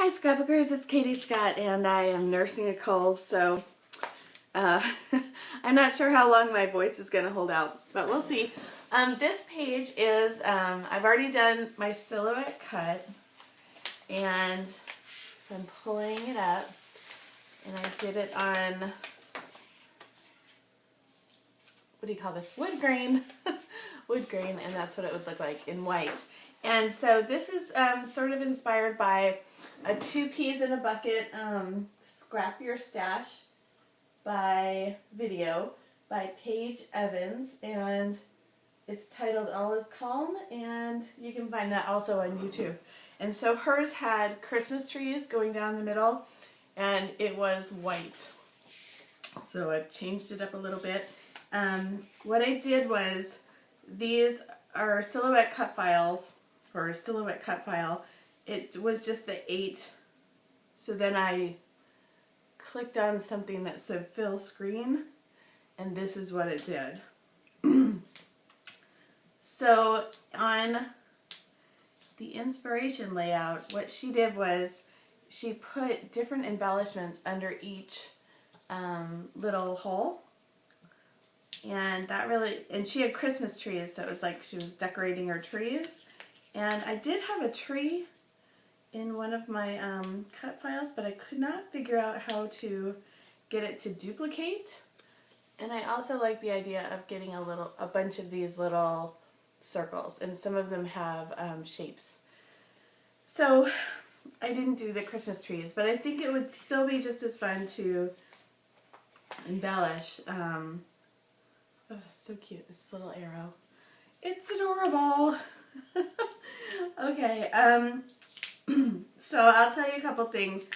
Hi Scrapbookers, it's Katie Scott and I am nursing a cold, so I'm not sure how long my voice is going to hold out, but we'll see. This page is, I've already done my silhouette cut, and so I'm pulling it up, and I did it on, what do you call this, wood grain, wood grain, and that's what it would look like in white. And so this is sort of inspired by a 2 Peas in a Bucket Scrap Your Stash by video by Paige Evans, and it's titled All Is Calm, and you can find that also on YouTube. And so hers had Christmas trees going down the middle, and it was white. So I changed it up a little bit. What I did was, these are silhouette cut files, or a silhouette cut file. It was just the 8. So then I clicked on something that said fill screen, and this is what it did. So on the inspiration layout, what she did was she put different embellishments under each little hole. And that really, and she had Christmas trees, so it was like she was decorating her trees. And I did have a tree in one of my cut files, but I could not figure out how to get it to duplicate. And I also like the idea of getting a bunch of these little circles, and some of them have shapes. So I didn't do the Christmas trees, but I think it would still be just as fun to embellish. Oh, that's so cute, this little arrow. It's adorable. Okay, so I'll tell you a couple things.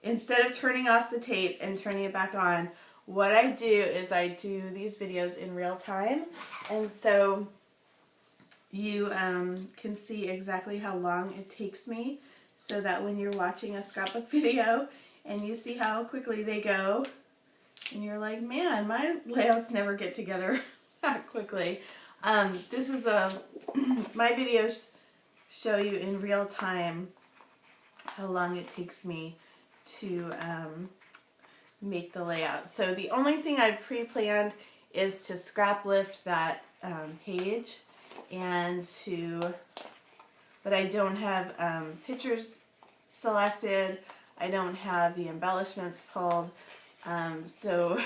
Instead of turning off the tape and turning it back on, what I do is I do these videos in real time, and so you can see exactly how long it takes me, so that when you're watching a scrapbook video and you see how quickly they go, and you're like, man, my layouts never get together that quickly. This is my videos show you in real time how long it takes me to make the layout. So the only thing I've pre-planned is to scrap lift that page, and but I don't have pictures selected. I don't have the embellishments pulled. So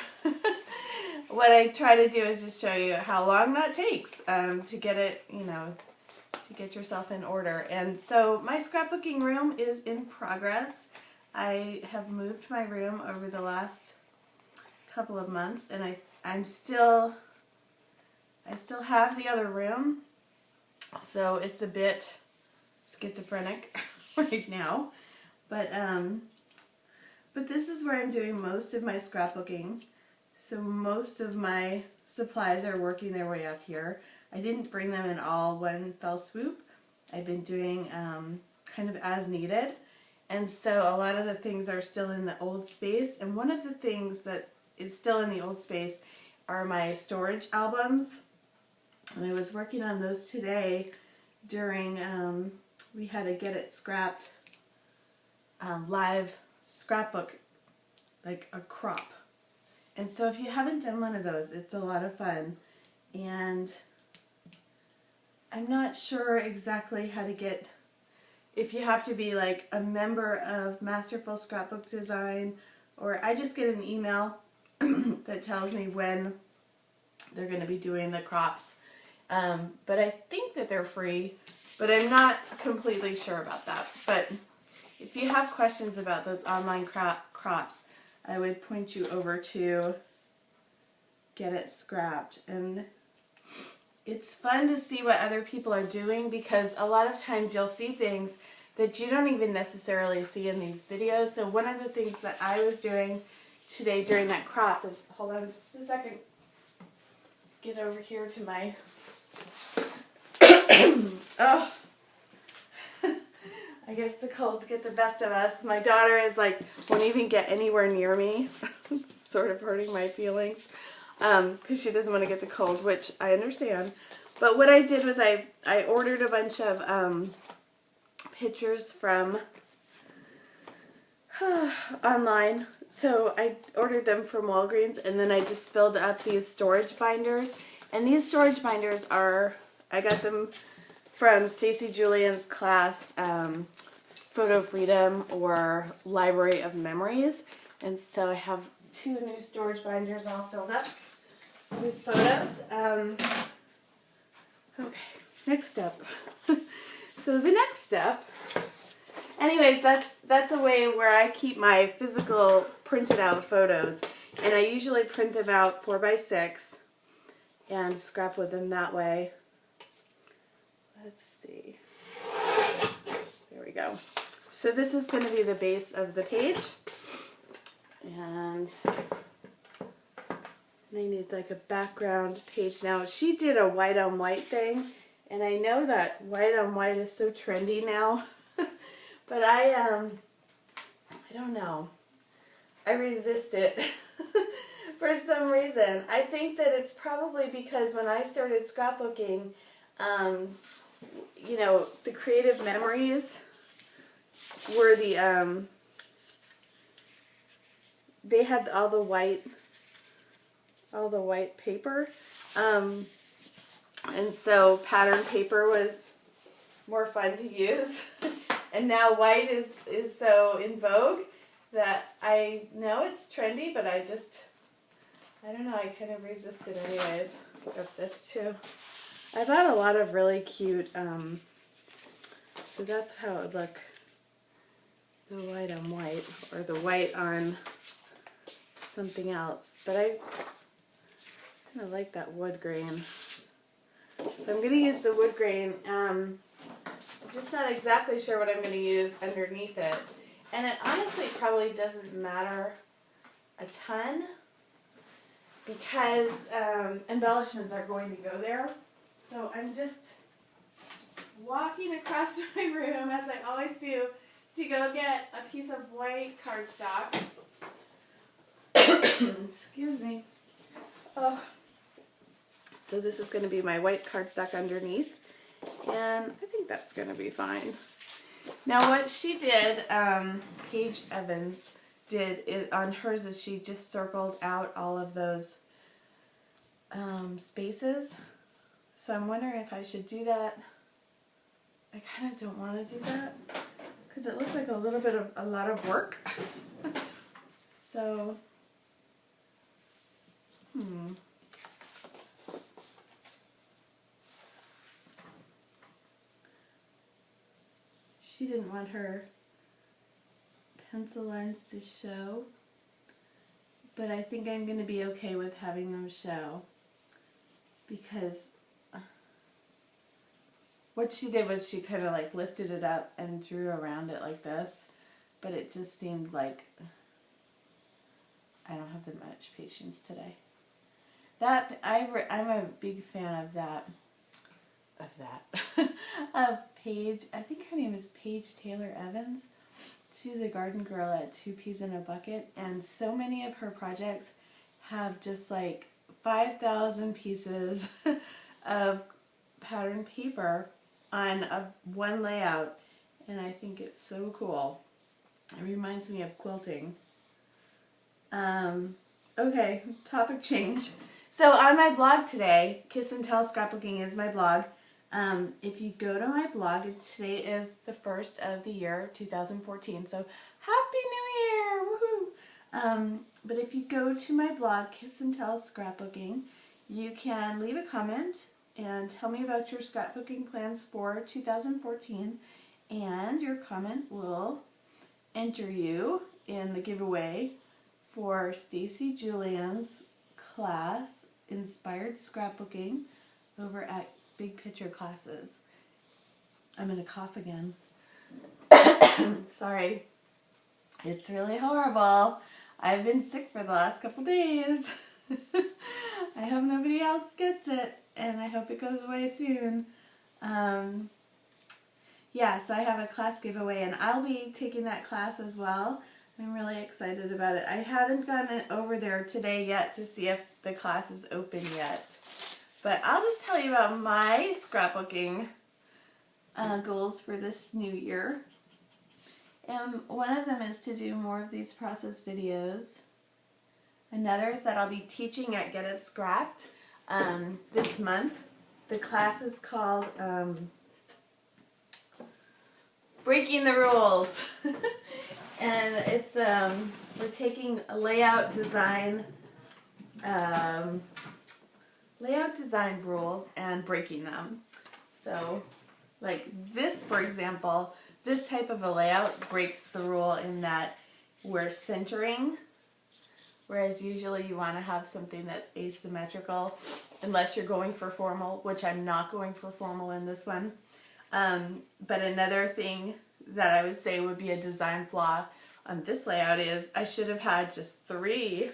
what I try to do is just show you how long that takes to get it, to get yourself in order. And so my scrapbooking room is in progress. I have moved my room over the last couple of months, and I still have the other room, so it's a bit schizophrenic right now. But this is where I'm doing most of my scrapbooking. So most of my supplies are working their way up here. I didn't bring them in all one fell swoop. I've been doing kind of as needed. And so a lot of the things are still in the old space. And one of the things that is still in the old space are my storage albums. And I was working on those today during, we had a Get It Scrapped live scrapbook, like a crop. And so if you haven't done one of those, it's a lot of fun. And I'm not sure exactly how to get, if you have to be like a member of Masterful Scrapbook Design, or I just get an email that tells me when they're going to be doing the crops. But I think that they're free, but I'm not completely sure about that. But if you have questions about those online crops, I would point you over to Get It Scrapped. And it's fun to see what other people are doing, because a lot of times you'll see things that you don't even necessarily see in these videos. So one of the things that I was doing today during that crop is, hold on just a second, get over here to my, oh, I guess the colds get the best of us. My daughter is like, won't even get anywhere near me. It's sort of hurting my feelings because she doesn't want to get the cold, which I understand. But what I did was I ordered a bunch of pictures from online. So I ordered them from Walgreens, and then I just filled up these storage binders. And these storage binders are, I got them from Stacy Julian's class, Photo Freedom or Library of Memories. And so I have 2 new storage binders all filled up with photos. Okay, next step. So the next step, anyways, that's a way where I keep my physical printed out photos. And I usually print them out 4x6 and scrap with them that way. Let's see. There we go. So this is going to be the base of the page. And I need like a background page. Now, she did a white on white thing. And I know that white on white is so trendy now. But I don't know. I resist it for some reason. I think that it's probably because when I started scrapbooking, you know, the creative memories were the, they had all the white paper. And so pattern paper was more fun to use. And now white is so in vogue that I know it's trendy, but I don't know, I kind of resist it anyways. Got this too. I bought a lot of really cute, so that's how it would look, the white on white, or the white on something else. But I kind of like that wood grain. So I'm going to use the wood grain. I'm just not exactly sure what I'm going to use underneath it. And it honestly probably doesn't matter a ton because embellishments are going to go there. So I'm just walking across my room, as I always do, to go get a piece of white cardstock. Excuse me. Oh. So this is going to be my white cardstock underneath, and I think that's going to be fine. Now what she did, Paige Evans did it on hers, is she just circled out all of those spaces. So I'm wondering if I should do that. I kind of don't want to do that because it looks like a little bit of a lot of work. So, She didn't want her pencil lines to show, but I think I'm going to be okay with having them show because what she did was she kind of like lifted it up and drew around it like this, but it just seemed like I don't have that much patience today. That I'm a big fan of that. Of Paige, I think her name is Paige Taylor Evans. She's a garden girl at 2 Peas in a Bucket, and so many of her projects have just like 5,000 pieces of pattern paper on one layout, and I think it's so cool. It reminds me of quilting. Okay, topic change. So on my blog today, Kiss and Tell Scrapbooking is my blog. If you go to my blog, today is the 1st of the year, 2014, so Happy New Year! Woohoo! But if you go to my blog, Kiss and Tell Scrapbooking, you can leave a comment and tell me about your scrapbooking plans for 2014, and your comment will enter you in the giveaway for Stacy Julian's class, Inspired Scrapbooking, over at Big Picture Classes. I'm going to cough again. Sorry. It's really horrible. I've been sick for the last couple days. I hope nobody else gets it, and I hope it goes away soon. Yeah, so I have a class giveaway, and I'll be taking that class as well. I'm really excited about it. I haven't gotten over there today yet to see if the class is open yet. But I'll just tell you about my scrapbooking goals for this new year. And one of them is to do more of these process videos. Another is that I'll be teaching at Get It Scrapped this month. The class is called Breaking the Rules. And it's, we're taking a layout design rules and breaking them. So, like this, for example, this type of a layout breaks the rule in that we're centering, whereas usually you want to have something that's asymmetrical, unless you're going for formal, which I'm not going for formal in this one. But another thing that I would say would be a design flaw on this layout is I should have had just 3,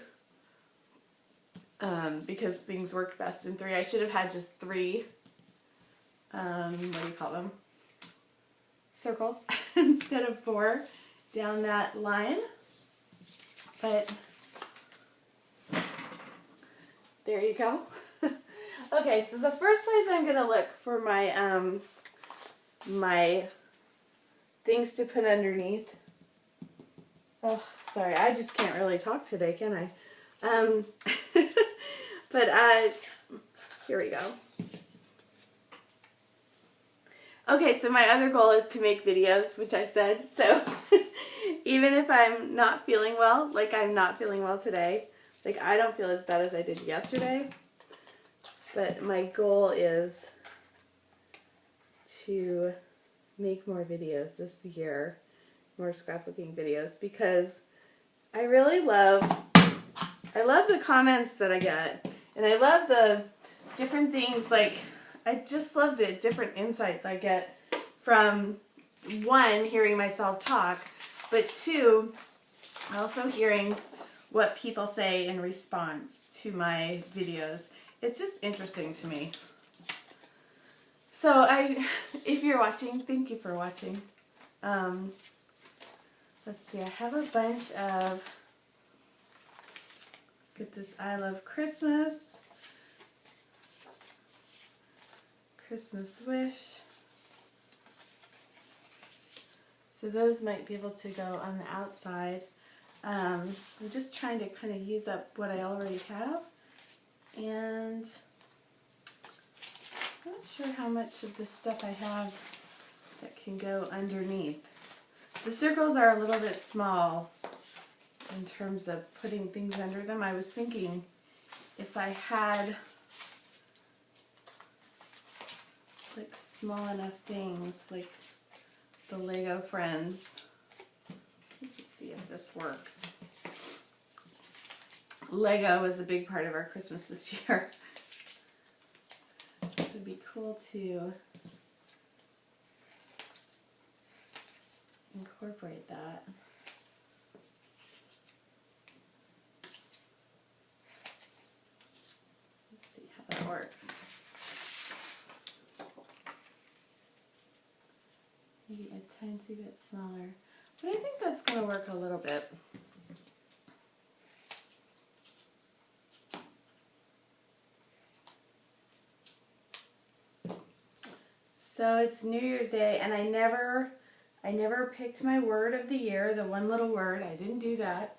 because things work best in 3. I should have had just 3, what do you call them? Circles instead of 4 down that line. But there you go. Okay, so the first place I'm going to look for my my things to put underneath. Oh, sorry, I just can't really talk today, can I? But here we go. Okay, so my other goal is to make videos, which I said. So even if I'm not feeling well, like I'm not feeling well today, like I don't feel as bad as I did yesterday, but my goal is to make more videos this year, more scrapbooking videos, because I really love the comments that I get, and I love the different things, like I just love the different insights I get from, 1, hearing myself talk, but 2, also hearing what people say in response to my videos. It's just interesting to me. So if you're watching, thank you for watching. Let's see, I have a bunch of, get this I Love Christmas, Christmas Wish. So those might be able to go on the outside. I'm just trying to kind of use up what I already have. And I'm not sure how much of the stuff I have that can go underneath. The circles are a little bit small in terms of putting things under them. I was thinking if I had like small enough things, like the Lego Friends. Let's see if this works. Lego is a big part of our Christmas this year. So it'd be cool to incorporate that. Let's see how that works. Maybe a tiny bit smaller. But I think that's going to work a little bit. So it's New Year's Day, and I never picked my word of the year, the one little word. I didn't do that.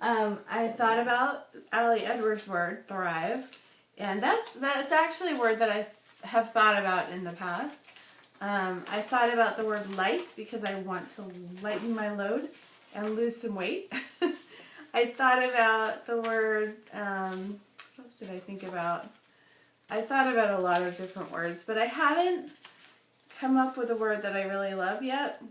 I thought about Ali Edwards' word, thrive, and that's actually a word that I have thought about in the past. I thought about the word light because I want to lighten my load and lose some weight. I thought about the word, what else did I think about? I thought about a lot of different words, but I haven't come up with a word that I really love yet.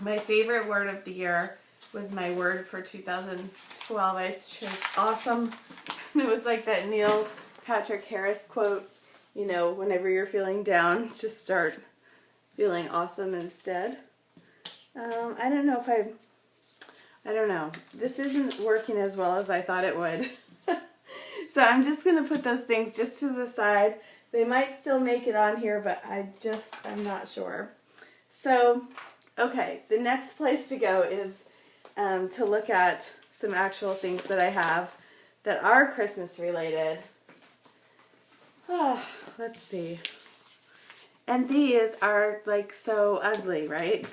My favorite word of the year was my word for 2012. I chose awesome. It was like that Neil Patrick Harris quote, you know, whenever you're feeling down, just start feeling awesome instead. I don't know. This isn't working as well as I thought it would. So I'm just going to put those things just to the side. They might still make it on here, but I'm not sure. So, okay, the next place to go is to look at some actual things that I have that are Christmas related. Oh, let's see. And these are like so ugly, right?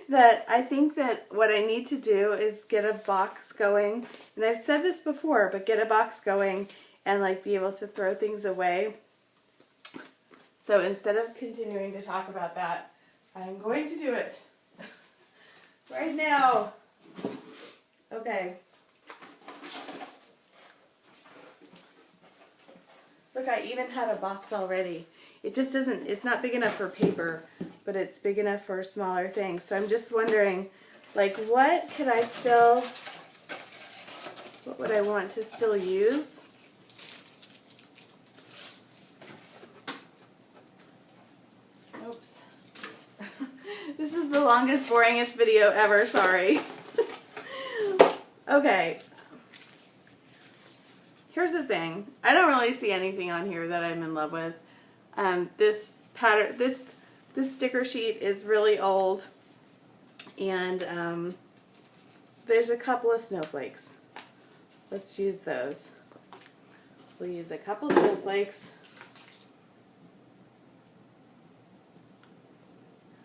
that what I need to do is get a box going. And I've said this before, but get a box going and like be able to throw things away. So instead of continuing to talk about that, I'm going to do it right now. Okay. Look, I even had a box already. It just doesn't, it's not big enough for paper, but it's big enough for smaller things. So I'm just wondering, like, what would I want to still use? Oops. This is the longest, boringest video ever, sorry. Okay. Here's the thing. I don't really see anything on here that I'm in love with. This pattern, this sticker sheet is really old, and there's a couple of snowflakes. Let's use those. We'll use a couple of snowflakes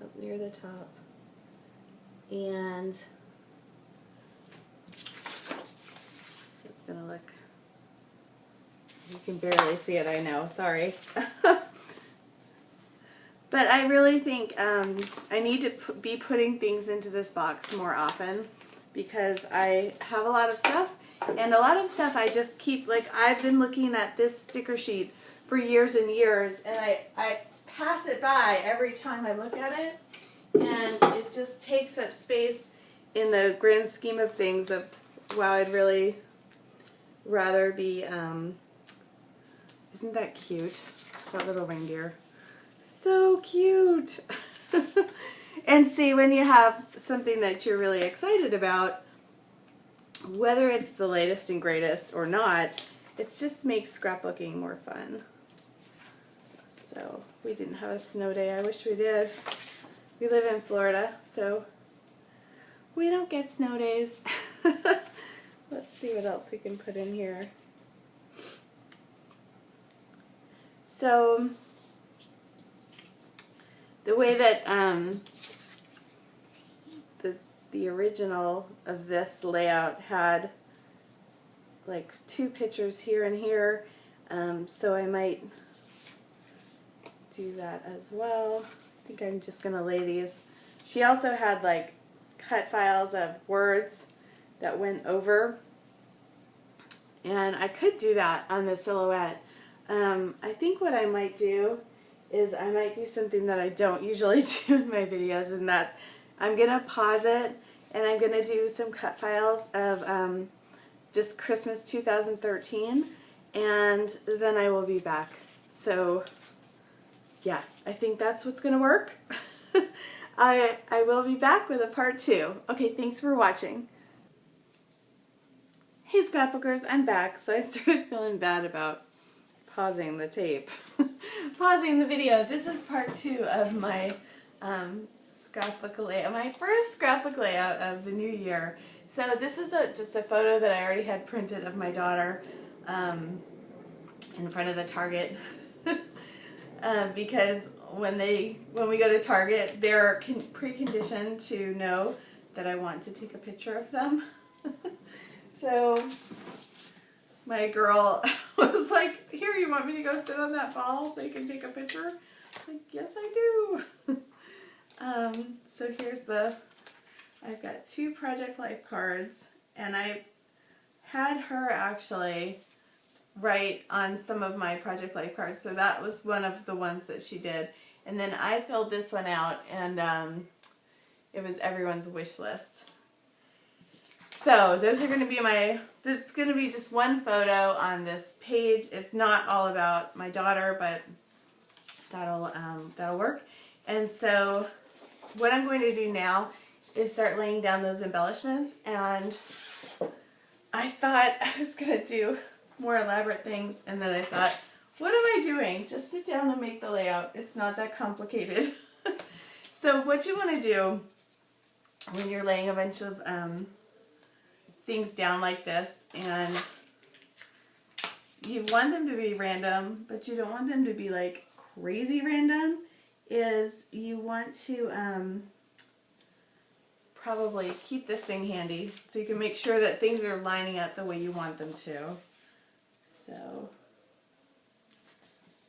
up near the top, and it's gonna look. You can barely see it, I know, sorry. But I really think I need to be putting things into this box more often because I have a lot of stuff, and a lot of stuff I just keep, like I've been looking at this sticker sheet for years and years, and I pass it by every time I look at it, and it just takes up space in the grand scheme of things of, wow, I'd really rather be, isn't that cute? That little reindeer. So cute. And see, when you have something that you're really excited about, whether it's the latest and greatest or not, it just makes scrapbooking more fun. So we didn't have a snow day. I wish we did. We live in Florida, so we don't get snow days. Let's see what else we can put in here. So the way that the original of this layout had like 2 pictures here and here, so I might do that as well. I think I'm just going to lay these. She also had like cut files of words that went over, and I could do that on the silhouette. I think what I might do is I might do something that I don't usually do in my videos, and that's I'm going to pause it and I'm going to do some cut files of just Christmas 2013, and then I will be back. So yeah, I think that's what's going to work. I will be back with a part 2. Okay, thanks for watching. Hey scrapbookers, I'm back. So I started feeling bad about pausing the tape. Pausing the video. This is part 2 of my scrapbook layout, my first scrapbook layout of the new year. So this is just a photo that I already had printed of my daughter in front of the Target. Because when we go to Target, they're preconditioned to know that I want to take a picture of them. So my girl was like, "Here, you want me to go sit on that ball so you can take a picture?" I'm like, yes, I do. So here's I've got 2 Project Life cards, and I had her actually write on some of my Project Life cards, so that was one of the ones that she did. And then I filled this one out, and it was everyone's wish list. So those are going to be it's going to be just one photo on this page. It's not all about my daughter, but that'll work. And so what I'm going to do now is start laying down those embellishments, and I thought I was going to do more elaborate things, and then I thought, what am I doing? Just sit down and make the layout. It's not that complicated. So what you want to do when you're laying a bunch of things down like this, and you want them to be random, but you don't want them to be like crazy random, is you want to probably keep this thing handy so you can make sure that things are lining up the way you want them to. So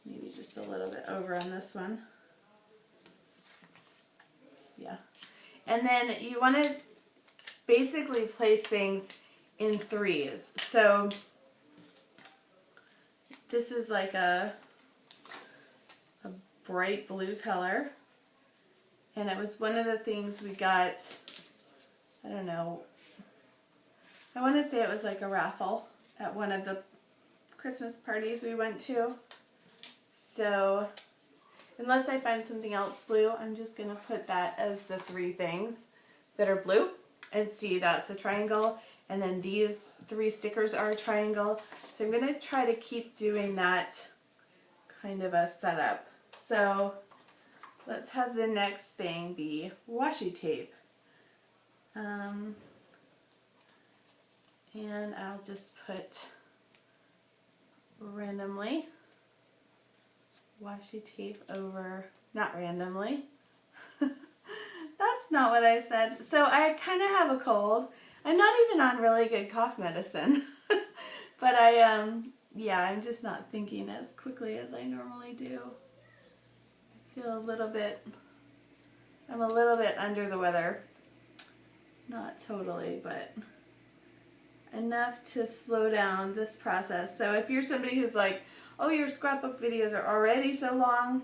maybe just a little bit over on this one. Yeah. And then you want to basically place things in threes. So this is like a bright blue color. And it was one of the things we got, I don't know, I want to say it was like a raffle at one of the Christmas parties we went to. So unless I find something else blue, I'm just going to put that as the three things that are blue. And see, that's a triangle. And then these three stickers are a triangle. So I'm going to try to keep doing that kind of a setup. So let's have the next thing be washi tape. And I'll just put randomly washi tape over, not randomly. That's not what I said. So I kind of have a cold. I'm not even on really good cough medicine. But yeah, I'm just not thinking as quickly as I normally do. I feel I'm a little bit under the weather. Not totally, but enough to slow down this process. So if you're somebody who's like, oh, your scrapbook videos are already so long,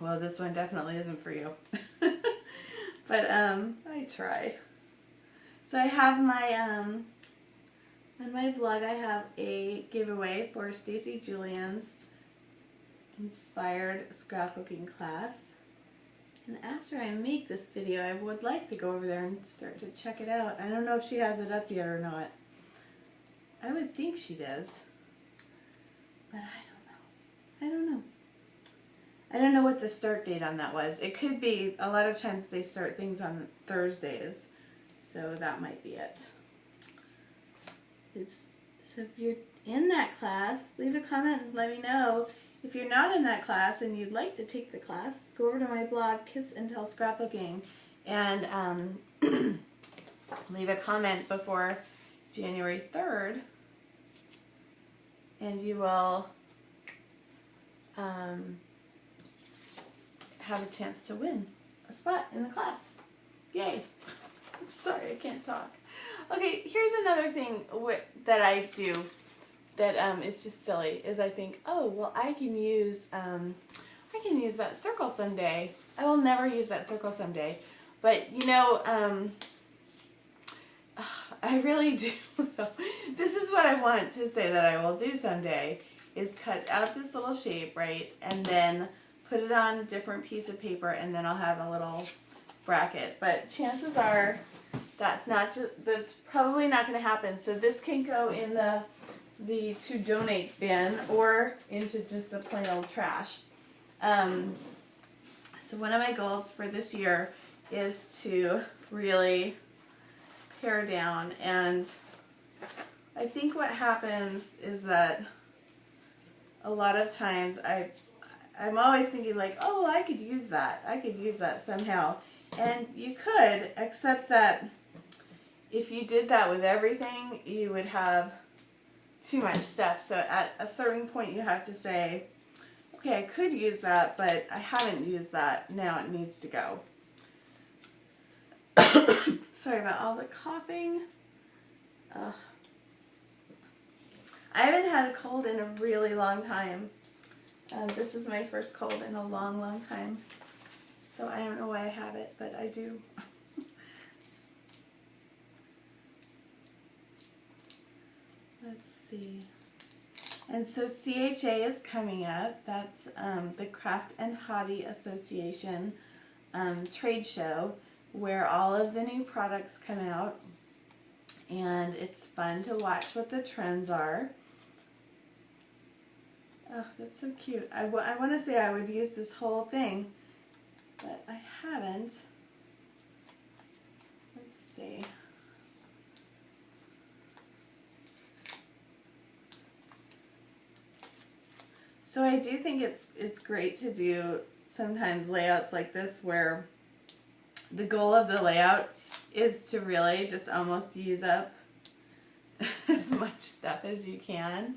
well, this one definitely isn't for you. But I try. So I have my, on my blog I have a giveaway for Stacy Julian's inspired scrapbooking class. And after I make this video, I would like to go over there and start to check it out. I don't know if she has it up yet or not. I would think she does. But I don't know. I don't know what the start date on that was. It could be, a lot of times they start things on Thursdays. So that might be it. So if you're in that class, leave a comment and let me know. If you're not in that class and you'd like to take the class, go over to my blog, Kiss and Tell Scrapbooking, and leave a comment before January 3rd, and you will have a chance to win a spot in the class. Yay. I'm sorry, I can't talk. Okay, here's another thing that I do that is just silly, is I think, oh, well, I can use that circle someday. I will never use that circle someday. But, you know, I really do. This is what I want to say that I will do someday, is cut out this little shape, right, and then put it on a different piece of paper, and then I'll have a little bracket. But chances are that's probably not going to happen. So this can go in the to donate bin or into just the plain old trash. So one of my goals for this year is to really pare down, and I think what happens is that a lot of times I'm always thinking like, oh, I could use that somehow. And you could, except that if you did that with everything, you would have too much stuff. So at a certain point you have to say, okay, I could use that, but I haven't used that. Now it needs to go. Sorry about all the coughing. Ugh. I haven't had a cold in a really long time. This is my first cold in a long, long time. So I don't know why I have it, but I do. Let's see. And so CHA is coming up. That's the Craft and Hobby Association trade show where all of the new products come out. And it's fun to watch what the trends are. Oh, that's so cute. I want to say I would use this whole thing, but I haven't. Let's see. So I do think it's great to do sometimes layouts like this where the goal of the layout is to really just almost use up as much stuff as you can,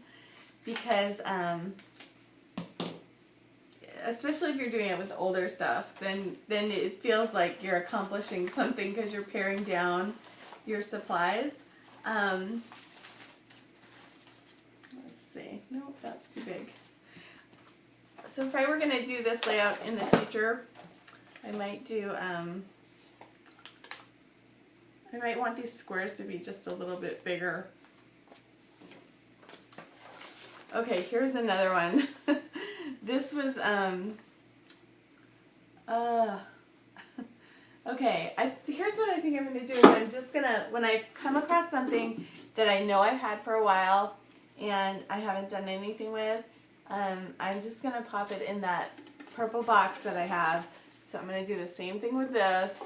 because especially if you're doing it with older stuff, then it feels like you're accomplishing something because you're paring down your supplies. Let's see. Nope, that's too big. So if I were going to do this layout in the future, I might do, I might want these squares to be just a little bit bigger. Okay, here's another one. This was, okay, here's what I think I'm going to do is I'm just going to, when I come across something that I know I've had for a while and I haven't done anything with, I'm just going to pop it in that purple box that I have. So I'm going to do the same thing with this.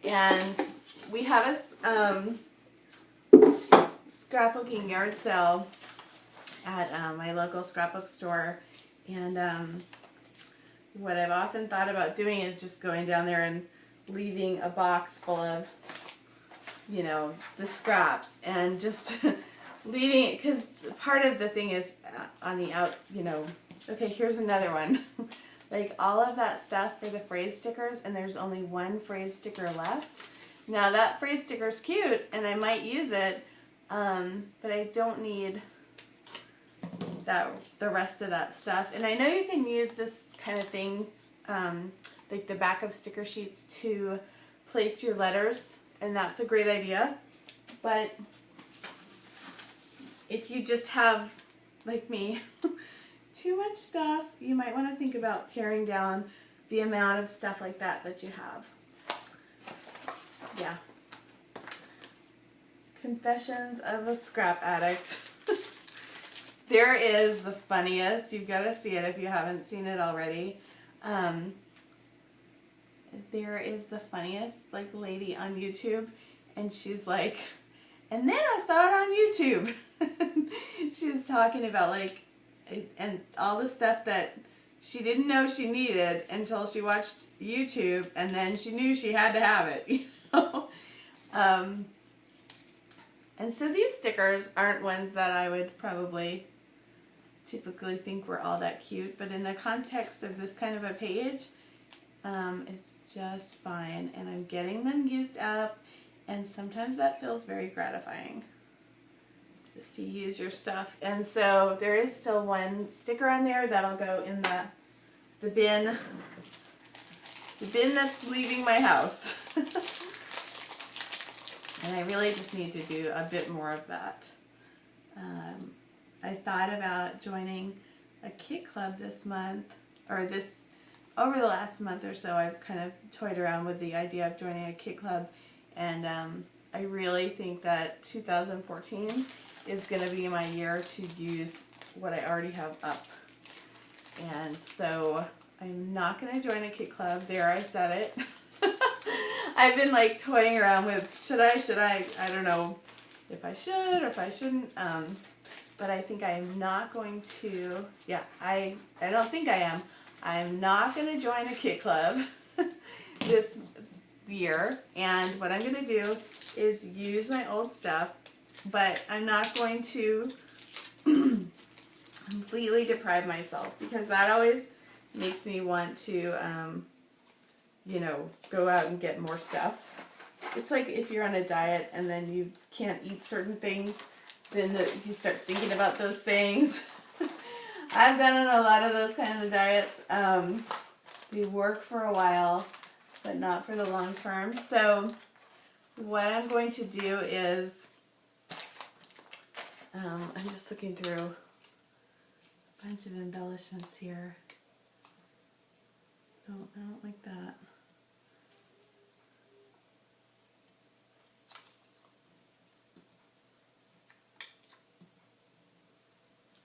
And we have a scrapbooking yard sale at my local scrapbook store. And what I've often thought about doing is just going down there and leaving a box full of, you know, the scraps and just leaving it, because part of the thing is on the out, you know, okay, here's another one. Like all of that stuff for the phrase stickers, and there's only one phrase sticker left. Now that phrase sticker is cute and I might use it, but I don't need the rest of that stuff. And I know you can use this kind of thing, like the back of sticker sheets, to place your letters, and that's a great idea. But if you just have, like me, too much stuff, you might want to think about paring down the amount of stuff like that you have. Yeah. Confessions of a Scrap Addict. There is the funniest, you've got to see it if you haven't seen it already. There is the funniest like lady on YouTube, and she's like, and then I saw it on YouTube. She's talking about like, and all the stuff that she didn't know she needed until she watched YouTube, and then she knew she had to have it, you know? And so these stickers aren't ones that I would probably typically think were all that cute, but in the context of this kind of a page, it's just fine, and I'm getting them used up, and sometimes that feels very gratifying, just to use your stuff. And so there is still one sticker on there that'll go in the bin that's leaving my house. And I really just need to do a bit more of that. I thought about joining a kit club this month, or over the last month or so. I've kind of toyed around with the idea of joining a kit club, and I really think that 2014 is going to be my year to use what I already have up. And so I'm not going to join a kit club. There, I said it. I've been like toying around with, should I, I don't know if I should or if I shouldn't, but I think I am not going to, yeah, I don't think I am. I'm not going to join a kit club this year, and what I'm going to do is use my old stuff, but I'm not going to completely deprive myself, because that always makes me want to, you know, go out and get more stuff. It's like if you're on a diet and then you can't eat certain things, then you start thinking about those things. I've been on a lot of those kind of diets. They work for a while, but not for the long term. So what I'm going to do is, I'm just looking through a bunch of embellishments here. No, I don't like that.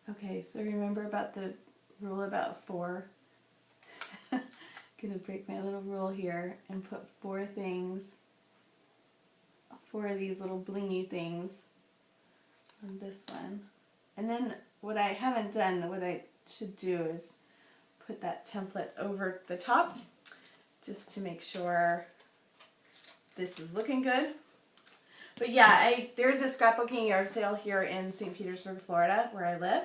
Okay, so remember about the rule about 4? I'm going to break my little rule here and put 4 of these little blingy things on this one. And then what I haven't done, what I should do is put that template over the top, just to make sure this is looking good. But yeah, there's a scrapbooking yard sale here in St. Petersburg, Florida, where I live.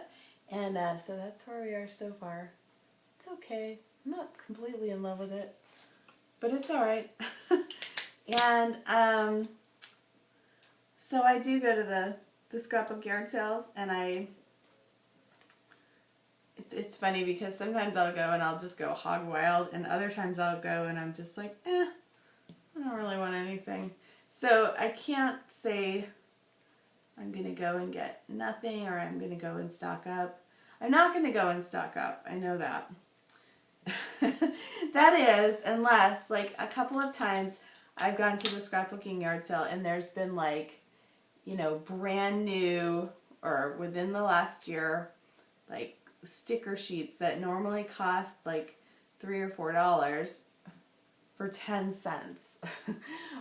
And so that's where we are so far. It's okay. I'm not completely in love with it, but it's all right. And so I do go to the scrapbook yard sales, and it's funny because sometimes I'll go and I'll just go hog wild, and other times I'll go and I'm just like, I don't really want anything. So I can't say I'm going to go and get nothing, or I'm going to go and stock up. I'm not going to go and stock up. I know that. That is, unless, like, a couple of times I've gone to the scrapbooking yard sale and there's been, like, you know, brand new, or within the last year, like, sticker sheets that normally cost, like, $3 or $4 for 10 cents.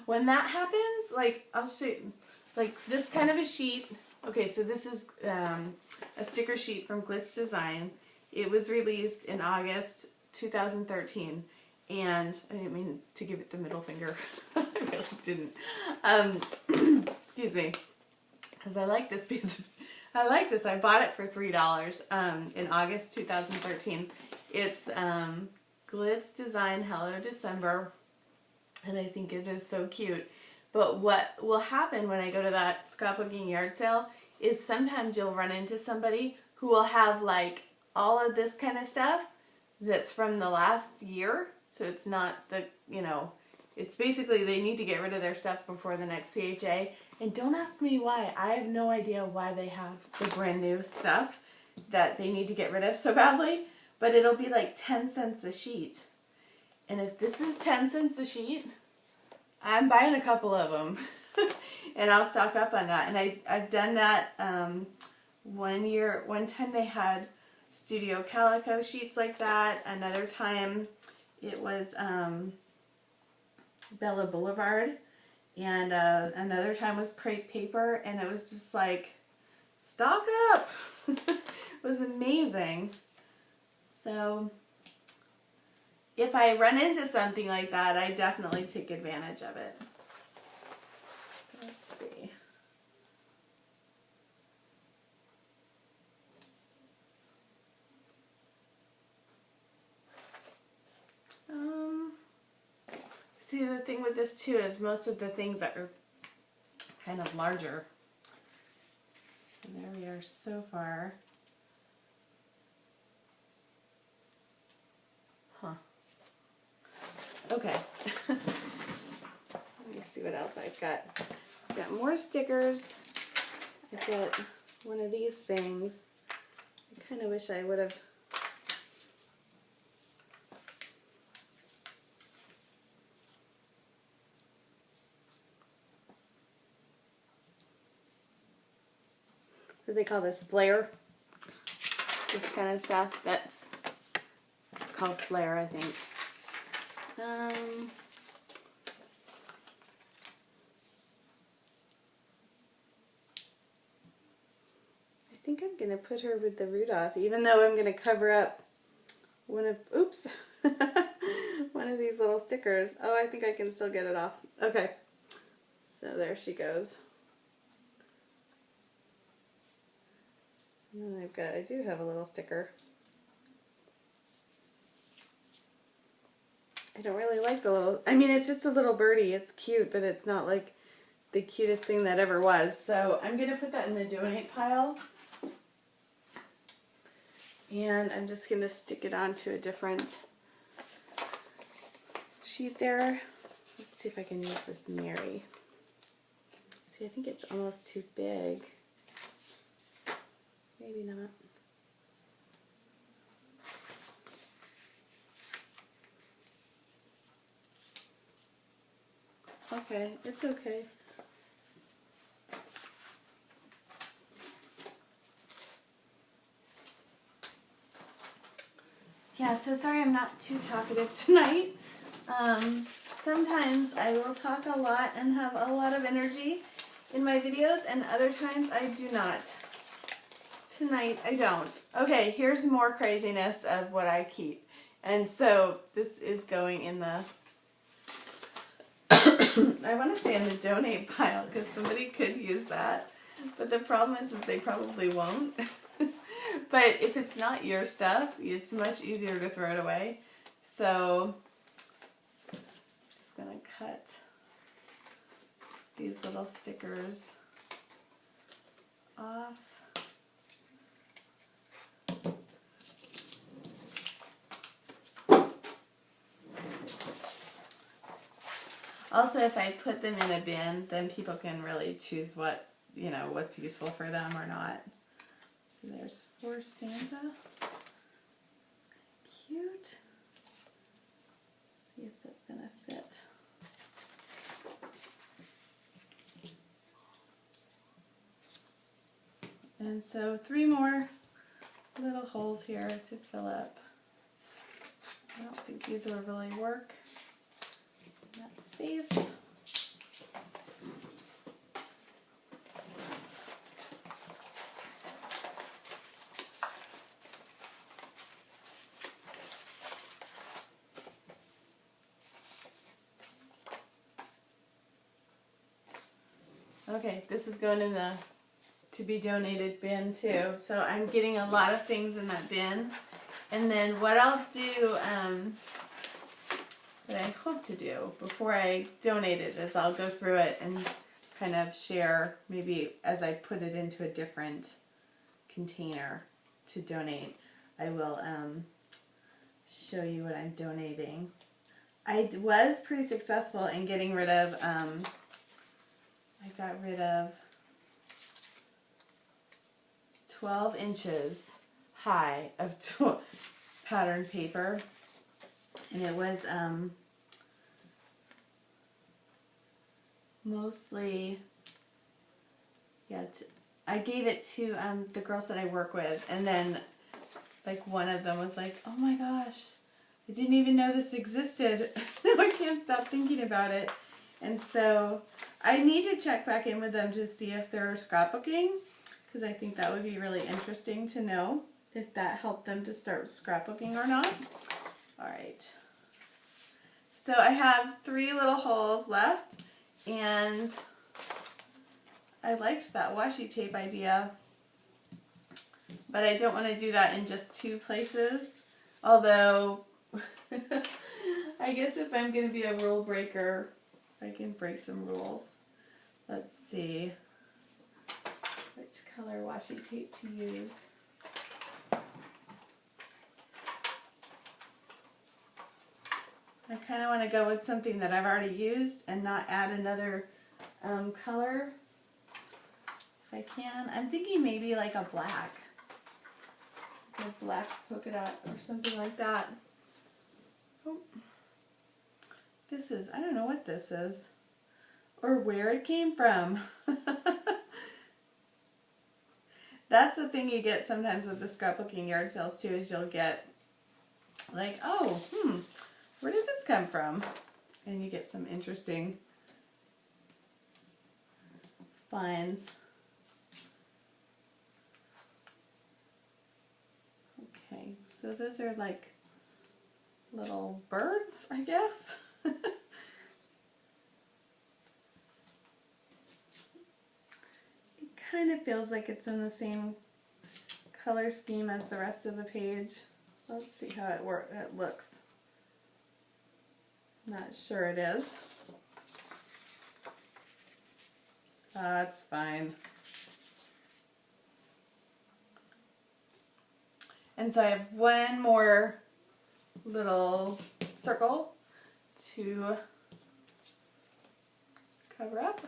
When that happens, like, I'll show you, like, this kind of a sheet. Okay, so this is a sticker sheet from Glitz Design. It was released in August 2013, and I didn't mean to give it the middle finger. I really didn't. Excuse me, because I like this piece. I like this. I bought it for $3 in August 2013. It's Glitz Design Hello December, and I think it is so cute. But what will happen when I go to that scrapbooking yard sale is sometimes you'll run into somebody who will have, like, all of this kind of stuff that's from the last year. So it's not the, you know, it's basically they need to get rid of their stuff before the next CHA. And don't ask me why. I have no idea why they have the brand new stuff that they need to get rid of so badly. But it'll be like 10 cents a sheet. And if this is 10 cents a sheet, I'm buying a couple of them. And I'll stock up on that. And I've done that one time they had Studio Calico sheets like that. Another time it was Bella Boulevard. And another time was crepe paper. And it was just like, stock up. It was amazing. So if I run into something like that, I definitely take advantage of it. Let's see. See, the thing with this too is most of the things are kind of larger. So there we are so far. Huh. Okay. Let me see what else I've got. I've got more stickers. I've got one of these things. I kind of wish I would have. What do they call this? Flare? This kind of stuff. It's called Flare, I think. I think I'm going to put her with the Rudolph, even though I'm going to cover up one of, oops, one of these little stickers. Oh, I think I can still get it off. Okay, so there she goes. And then I do have a little sticker. I don't really like the little, I mean, it's just a little birdie. It's cute, but it's not like the cutest thing that ever was. So I'm going to put that in the donate pile. And I'm just going to stick it onto a different sheet there. Let's see if I can use this Mary. See, I think it's almost too big. Maybe not. Okay, it's okay. Yeah, so sorry I'm not too talkative tonight. Sometimes I will talk a lot and have a lot of energy in my videos, and other times I do not. Tonight I don't. Okay, here's more craziness of what I keep. And so this is going in the I want to say in the donate pile because somebody could use that. But the problem is they probably won't. But if it's not your stuff, it's much easier to throw it away. So I'm just going to cut these little stickers off. Also, if I put them in a bin, then people can really choose what, what's useful for them or not. So there's for Santa. It's kind of cute. See if that's going to fit. And so 3 more little holes here to fill up. I don't think these will really work in that space. Okay, this is going in the to be donated bin too. So I'm getting a lot of things in that bin. And then what I'll do, what I hope to do before I donate it is I'll go through it and kind of share maybe as I put it into a different container to donate. I will show you what I'm donating. I was pretty successful in getting rid of, I got rid of 12 inches high of pattern paper, and it was mostly, I gave it to the girls that I work with, and then like one of them was like, oh my gosh, I didn't even know this existed. Now I can't stop thinking about it. And so I need to check back in with them to see if they're scrapbooking, because I think that would be really interesting to know if that helped them to start scrapbooking or not. All right. So I have 3 little holes left, and I liked that washi tape idea, but I don't want to do that in just 2 places. Although, I guess if I'm going to be a rule breaker, I can break some rules. Let's see which color washi tape to use. I kind of want to go with something that I've already used and not add another color if I can. I'm thinking maybe like a black polka dot or something like that. Oh. This is, I don't know what this is or where it came from. That's the thing you get sometimes with the scrapbooking yard sales too, is you'll get like, oh, where did this come from? And you get some interesting finds. Okay, so those are like little birds, I guess. It kind of feels like it's in the same color scheme as the rest of the page. Let's see how it looks. Not sure it is. That's fine. And so I have one more little circle to cover up.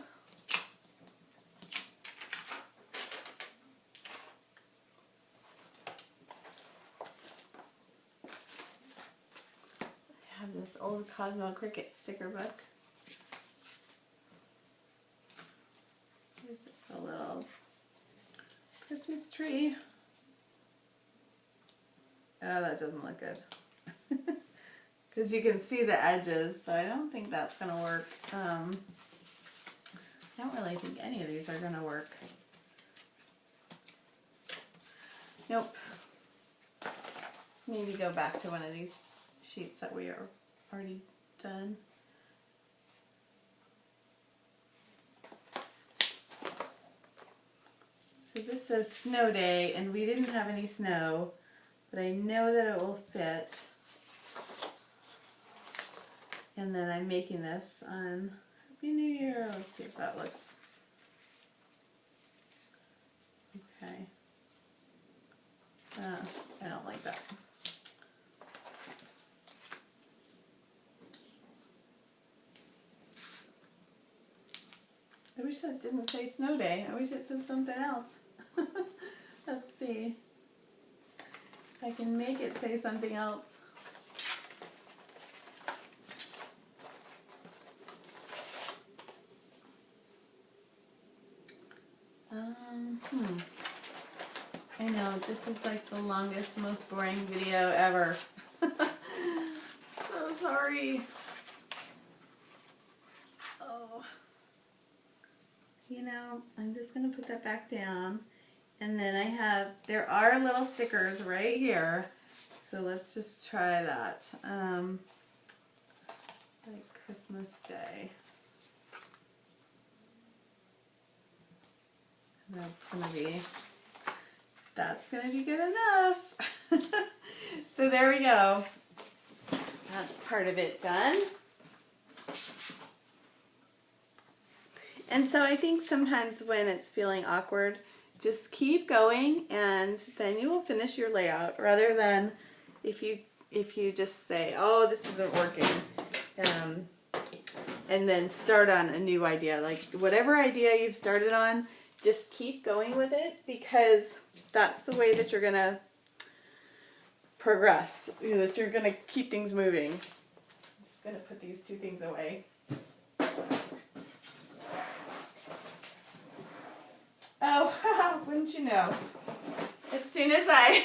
I have this old Cosmo Cricket sticker book. There's just a little Christmas tree. Oh, that doesn't look good. Because you can see the edges, so I don't think that's going to work. I don't really think any of these are going to work. Nope. Let's maybe go back to one of these sheets that we are already done. So this says snow day, and we didn't have any snow, but I know that it will fit. And then I'm making this on Happy New Year. Let's see if that looks okay. I don't like that. I wish that didn't say snow day. I wish it said something else. Let's see if I can make it say something else. I know, this is like the longest, most boring video ever. So sorry. Oh. You know, I'm just going to put that back down. And then there are little stickers right here. So let's just try that. Like Christmas Day. And that's gonna be good enough. So there we go. That's part of it done. And so I think sometimes when it's feeling awkward, just keep going and then you will finish your layout, rather than if you just say, oh, this isn't working, and then start on a new idea. Like whatever idea you've started on, just keep going with it, because that's the way that you're going to progress, that you're going to keep things moving. I'm just going to put these two things away. Oh, wouldn't you know? As soon as I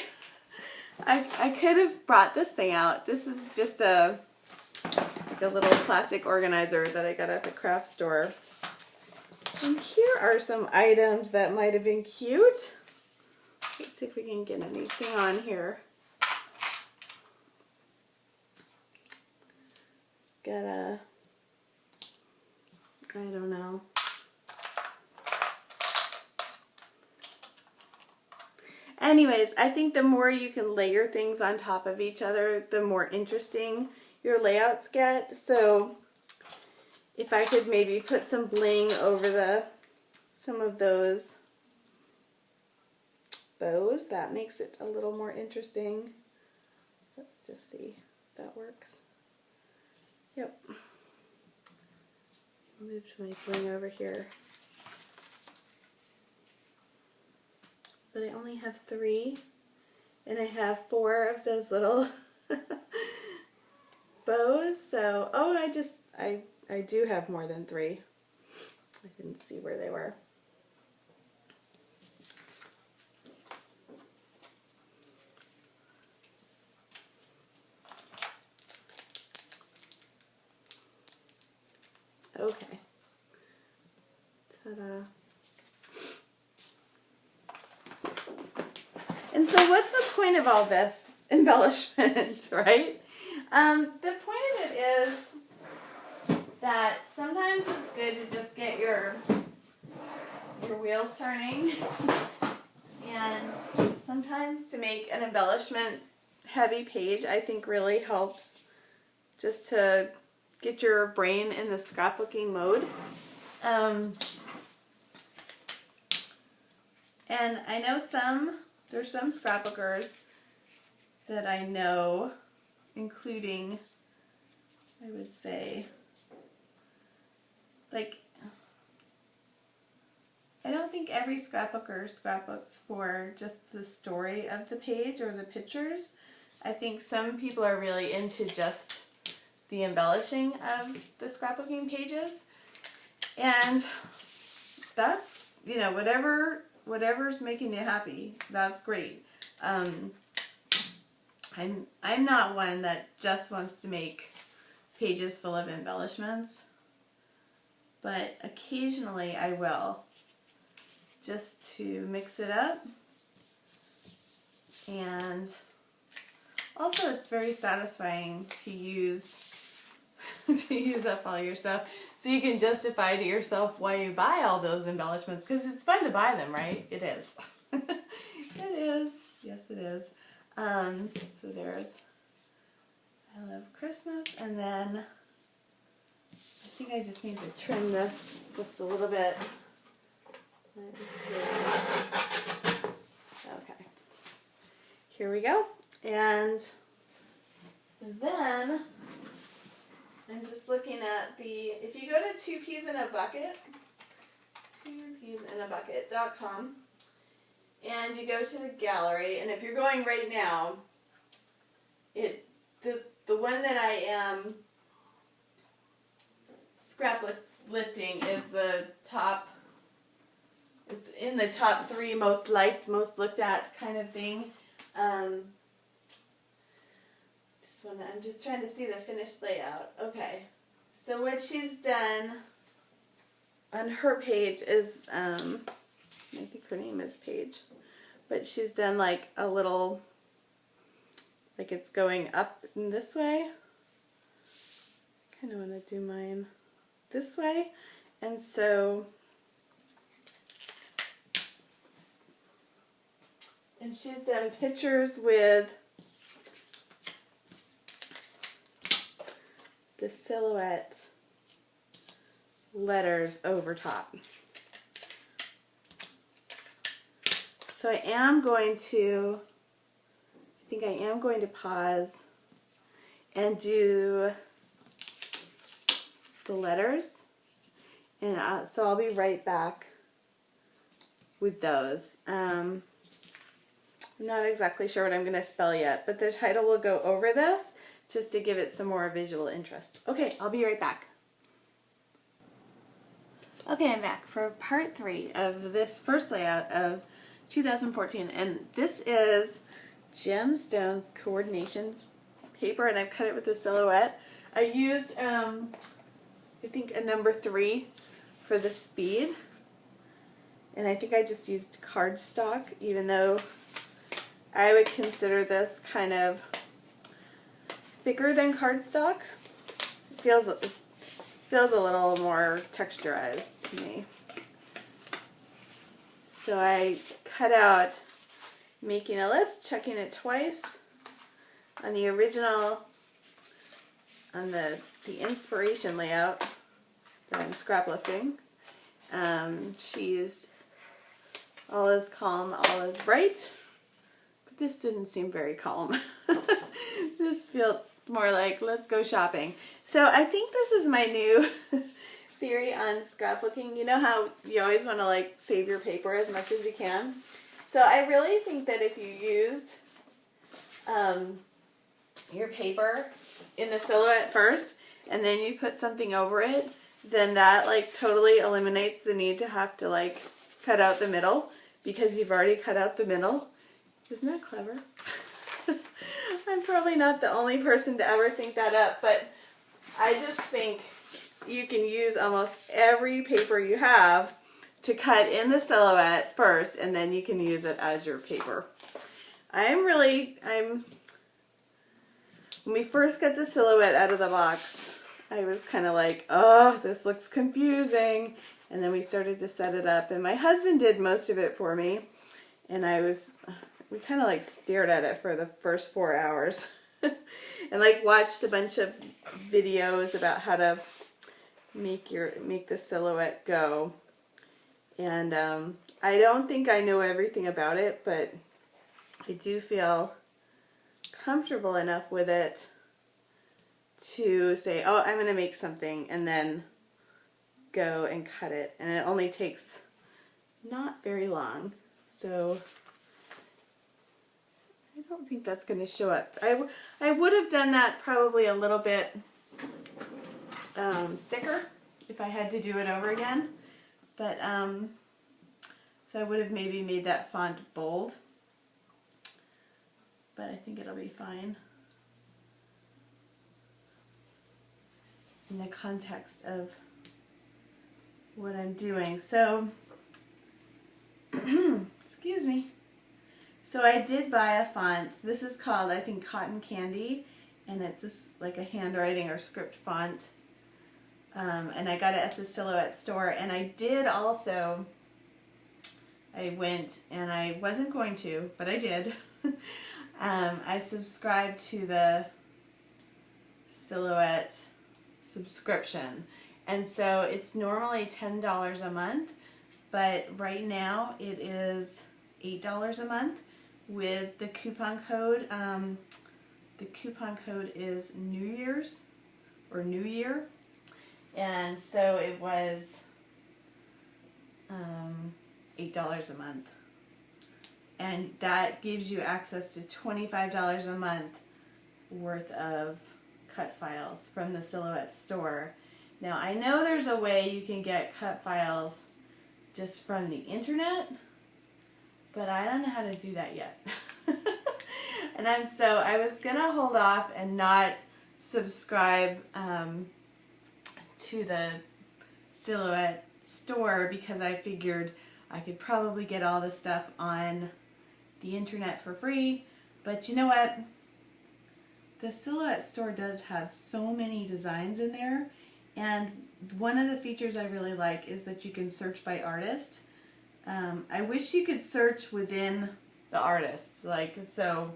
could have brought this thing out. This is just like a little plastic organizer that I got at the craft store. And here are some items that might have been cute. Let's see if we can get anything on here. I don't know. Anyways, I think the more you can layer things on top of each other, the more interesting your layouts get. So if I could maybe put some bling over some of those bows, that makes it a little more interesting. Let's just see if that works. Yep. Moved my bling over here. But I only have 3, and I have 4 of those little bows. So, oh, I do have more than 3. I didn't see where they were. Okay. Ta-da. And so what's the point of all this embellishment, right? The point of it is that sometimes it's good to just get your wheels turning, and sometimes to make an embellishment heavy page, I think really helps just to get your brain in the scrapbooking mode. And I know there's some scrapbookers that I know, including, I would say, like, I don't think every scrapbooker scrapbooks for just the story of the page or the pictures. I think some people are really into just the embellishing of the scrapbooking pages. And that's, whatever's making you happy, that's great. I'm not one that just wants to make pages full of embellishments, but occasionally I will, just to mix it up. And also it's very satisfying to use to use up all your stuff, so you can justify to yourself why you buy all those embellishments, because it's fun to buy them, right? It is. It is. Yes, it is. So there's I Love Christmas, and then I think I just need to trim this just a little bit. Let me see. Okay. Here we go. And then I'm just looking at if you go to 2peas in a bucket, 2peasinabucket.com, and you go to the gallery, and if you're going right now, the one that I am scraplifting is the top. It's in the top 3 most liked, most looked at kind of thing. I'm just trying to see the finished layout. Okay, so what she's done on her page is, I think her name is Paige, but she's done like a little, like it's going up in this way. I kind of want to do mine this way, and so, and she's done pictures with the silhouette letters over top. So I think I am going to pause and do the letters, and so I'll be right back with those. I'm not exactly sure what I'm going to spell yet, but the title will go over this just to give it some more visual interest. Okay, I'll be right back. Okay, I'm back for part 3 of this first layout of 2014, and this is Gemstones Coordinations paper, and I've cut it with a silhouette. I used, I think, a number 3 for the speed, and I think I just used cardstock, even though I would consider this kind of thicker than cardstock. It feels a little more texturized to me. So I cut out making a list, checking it twice. On the original, on the inspiration layout that I'm scraplifting, she used all is calm, all is bright. But this didn't seem very calm. This felt more like, let's go shopping. So I think this is my new theory on scrapbooking. You know how you always want to like save your paper as much as you can? So I really think that if you used your paper in the silhouette first, and then you put something over it, then that like totally eliminates the need to have to like cut out the middle, because you've already cut out the middle. Isn't that clever? I'm probably not the only person to ever think that up, but I just think you can use almost every paper you have to cut in the silhouette first, and then you can use it as your paper. When we first got the silhouette out of the box, I was kind of like, oh, this looks confusing. And then we started to set it up, and my husband did most of it for me, and we kind of like stared at it for the first 4 hours and like watched a bunch of videos about how to make the silhouette go. And I don't think I know everything about it, but I do feel comfortable enough with it to say, oh, I'm going to make something, and then go and cut it. And it only takes not very long. So I don't think that's going to show up. I would have done that probably a little bit thicker if I had to do it over again. But, so I would have maybe made that font bold. But I think it'll be fine in the context of what I'm doing. So, excuse me. So I did buy a font. This is called, I think, Cotton Candy, and it's just like a handwriting or script font. And I got it at the Silhouette store. And I did also, I went, and I wasn't going to, but I did. I subscribed to the Silhouette subscription. And so it's normally $10 a month, but right now it is $8 a month with the coupon code. The coupon code is New Year's or New Year. And so it was $8 a month. And that gives you access to $25 a month worth of cut files from the Silhouette store. Now, I know there's a way you can get cut files just from the internet, but I don't know how to do that yet. And I was going to hold off and not subscribe to the Silhouette store because I figured I could probably get all this stuff on the internet for free. But you know what? The Silhouette store does have so many designs in there, and one of the features I really like is that you can search by artist. I wish you could search within the artists, so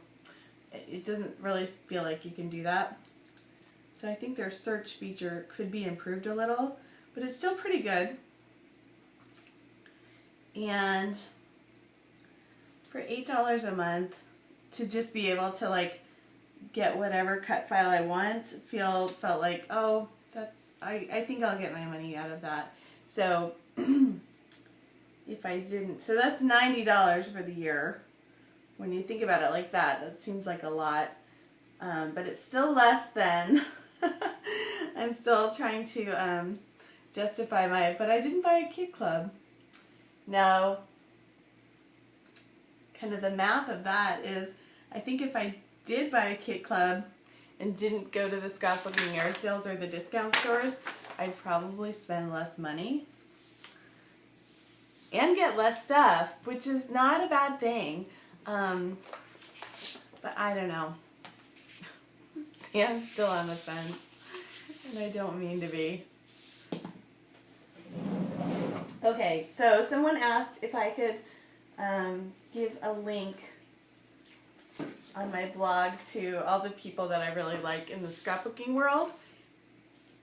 it doesn't really feel like you can do that. So I think their search feature could be improved a little, but it's still pretty good. And for $8 a month, to just be able to get whatever cut file I want, felt like, oh, I think I'll get my money out of that. So if I didn't, so that's $90 for the year. When you think about it like that, that seems like a lot, but it's still less than. I'm still trying to justify but I didn't buy a kit club. Now, kind of the math of that is, I think if I did buy a kit club and didn't go to the scrapbooking yard sales or the discount stores, I'd probably spend less money and get less stuff, which is not a bad thing. But I don't know. See, I'm still on the fence, and I don't mean to be. Okay, so someone asked if I could give a link on my blog to all the people that I really like in the scrapbooking world.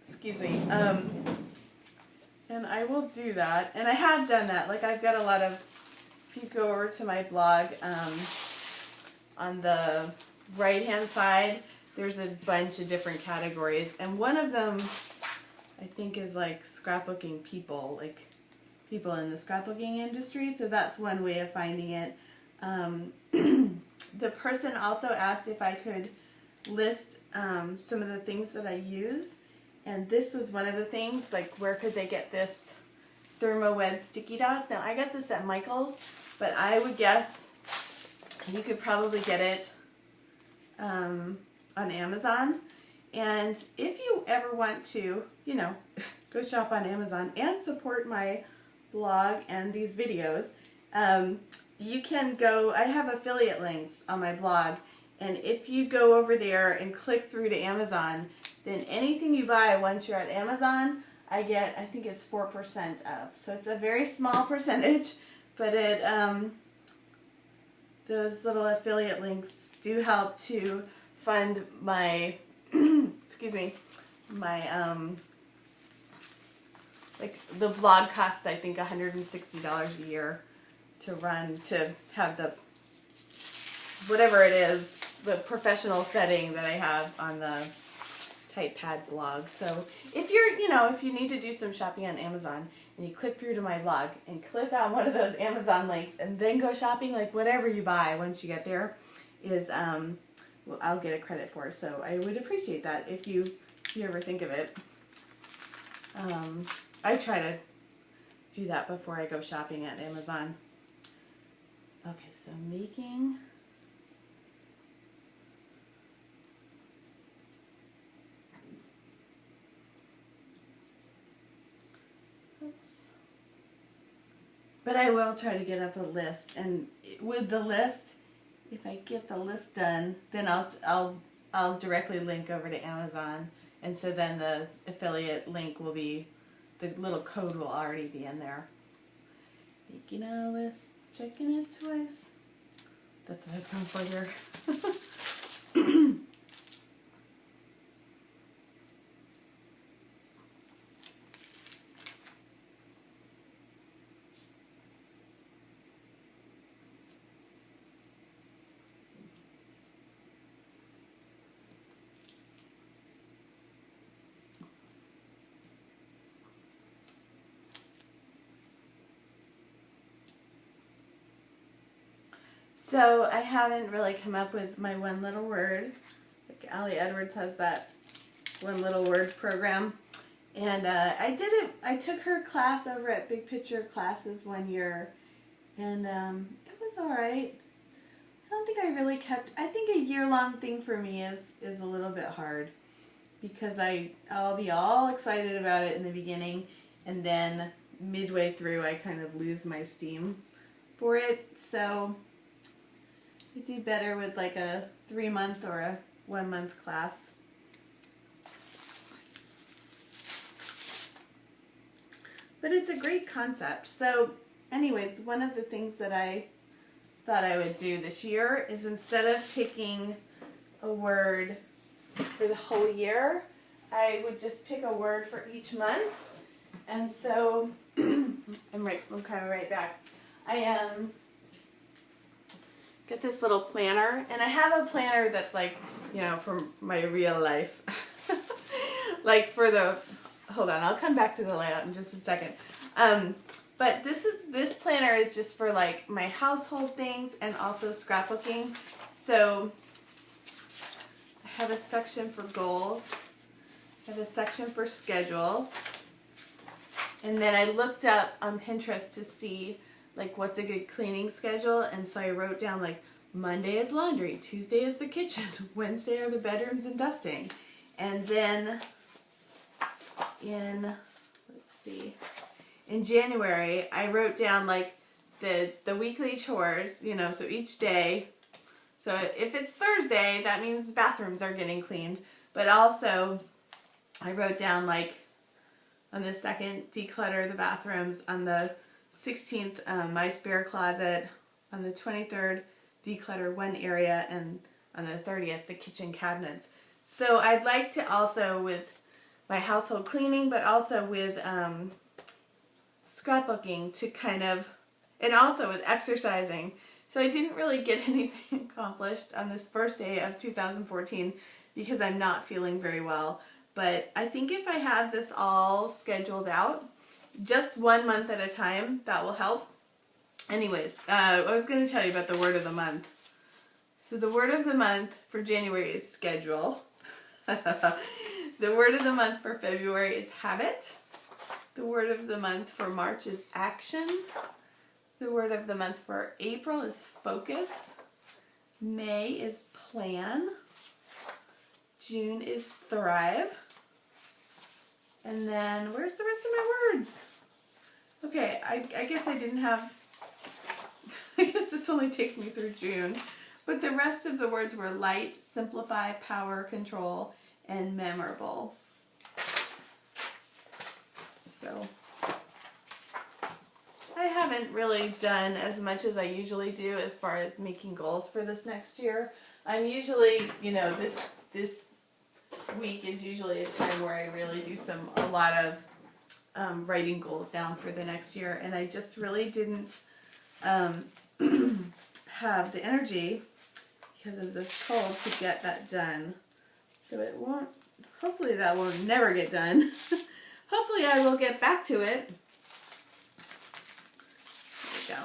Excuse me. And I will do that. And I have done that. I've got a lot of, if you go over to my blog, on the right-hand side, there's a bunch of different categories. And one of them, I think, is scrapbooking people, people in the scrapbooking industry. So that's one way of finding it. The person also asked if I could list some of the things that I use. And this was one of the things, where could they get this ThermoWeb sticky dots? Now, I got this at Michael's, but I would guess you could probably get it on Amazon. And if you ever want to, go shop on Amazon and support my blog and these videos, you can go, I have affiliate links on my blog, and if you go over there and click through to Amazon, then anything you buy once you're at Amazon, I think it's 4% up. So it's a very small percentage, but those little affiliate links do help to fund my, excuse me, my, the blog costs, I think, $160 a year to run, to have the, whatever it is, the professional setting that I have on the TypePad blog. So if you're, if you need to do some shopping on Amazon, and you click through to my blog and click on one of those Amazon links and then go shopping, whatever you buy once you get there is, well, I'll get a credit for it. So I would appreciate that if you ever think of it. I try to do that before I go shopping at Amazon. Okay, so making... Oops. But I will try to get up a list, and with the list, if I get the list done, then I'll I'll directly link over to Amazon, and so then the affiliate link will be, the little code will already be in there. Making out with, checking it twice. That's what I was going for here. So I haven't really come up with my one little word. Like Allie Edwards has that one little word program. And I did it, I took her class over at Big Picture Classes one year. And it was alright. I don't think I really kept, I think a year-long thing for me is a little bit hard. Because I'll be all excited about it in the beginning. And then midway through I kind of lose my steam for it. So I do better with like a 3-month or a 1-month class. But it's a great concept. So anyways, one of the things that I thought I would do this year is, instead of picking a word for the whole year, I would just pick a word for each month. And so I'm kind of right back. I get this little planner, and I have a planner that's like, you know, for my real life. Like for the, hold on, I'll come back to the layout in just a second. But this planner is just for like my household things and also scrapbooking. So I have a section for goals. I have a section for schedule. And then I looked up on Pinterest to see like what's a good cleaning schedule, and so I wrote down like Monday is laundry, Tuesday is the kitchen, Wednesday are the bedrooms and dusting. And then in January I wrote down like the weekly chores, you know, so each day. So if it's Thursday, that means bathrooms are getting cleaned. But also I wrote down like on the 2nd, declutter the bathrooms. On the 16th, my spare closet. On the 23rd, declutter one area. And on the 30th, the kitchen cabinets. So I'd like to also, with my household cleaning, but also with scrapbooking, to kind of, and also with exercising. So I didn't really get anything accomplished on this first day of 2014 because I'm not feeling very well. But I think if I have this all scheduled out, just 1 month at a time, that will help. Anyways, I was going to tell you about the word of the month. So the word of the month for January is schedule. The word of the month for February is habit. The word of the month for March is action. The word of the month for April is focus. May is plan. June is thrive. And then, where's the rest of my words? Okay, I guess I didn't have, I guess this only takes me through June. But the rest of the words were light, simplify, power, control, and memorable. So I haven't really done as much as I usually do as far as making goals for this next year. I'm usually, you know, this week is usually a time where I really do a lot of writing goals down for the next year, and I just really didn't have the energy because of this cold to get that done. So it won't, hopefully that will never get done. Hopefully I will get back to it. There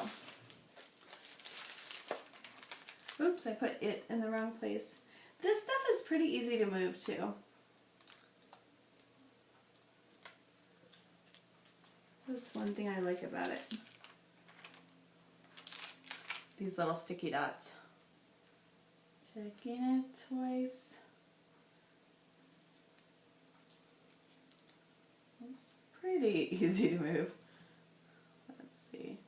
we go. Oops, I put it in the wrong place. This stuff is pretty easy to move too. That's one thing I like about it. These little sticky dots. Checking it twice. It's pretty easy to move. Let's see.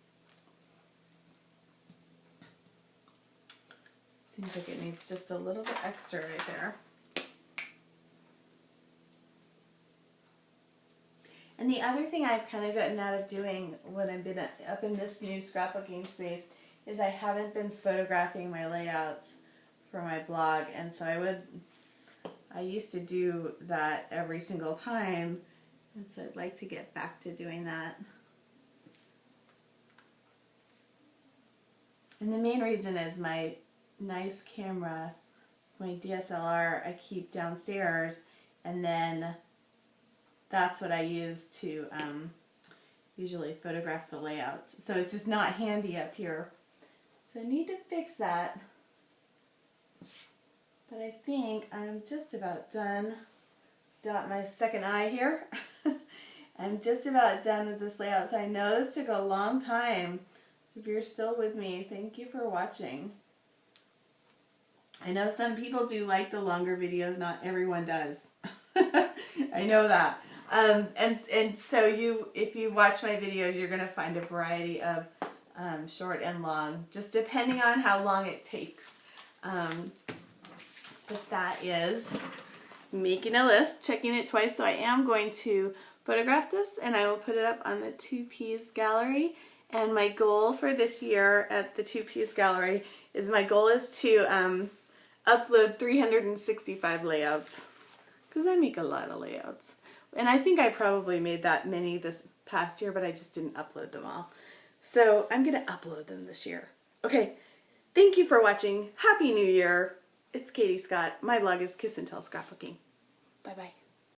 Seems like it needs just a little bit extra right there. And the other thing I've kind of gotten out of doing when I've been up in this new scrapbooking space is I haven't been photographing my layouts for my blog, and so I used to do that every single time, and so I'd like to get back to doing that. And the main reason is my nice camera, my DSLR, I keep downstairs, and then that's what I use to usually photograph the layouts. So it's just not handy up here. So I need to fix that. But I think I'm just about done. Dot my second eye here. I'm just about done with this layout. So I know this took a long time. So if you're still with me, thank you for watching. I know some people do like the longer videos. Not everyone does. I know that. And so if you watch my videos, you're going to find a variety of short and long, just depending on how long it takes. But that is making a list, checking it twice. So I am going to photograph this, and I will put it up on the 2Ps gallery. And my goal for this year at the 2Ps gallery is to upload 365 layouts, because I make a lot of layouts. And I think I probably made that many this past year, but I just didn't upload them all. So I'm going to upload them this year. Okay, thank you for watching. Happy New Year. It's Katie Scott. My blog is Kiss and Tell Scrapbooking. Bye-bye.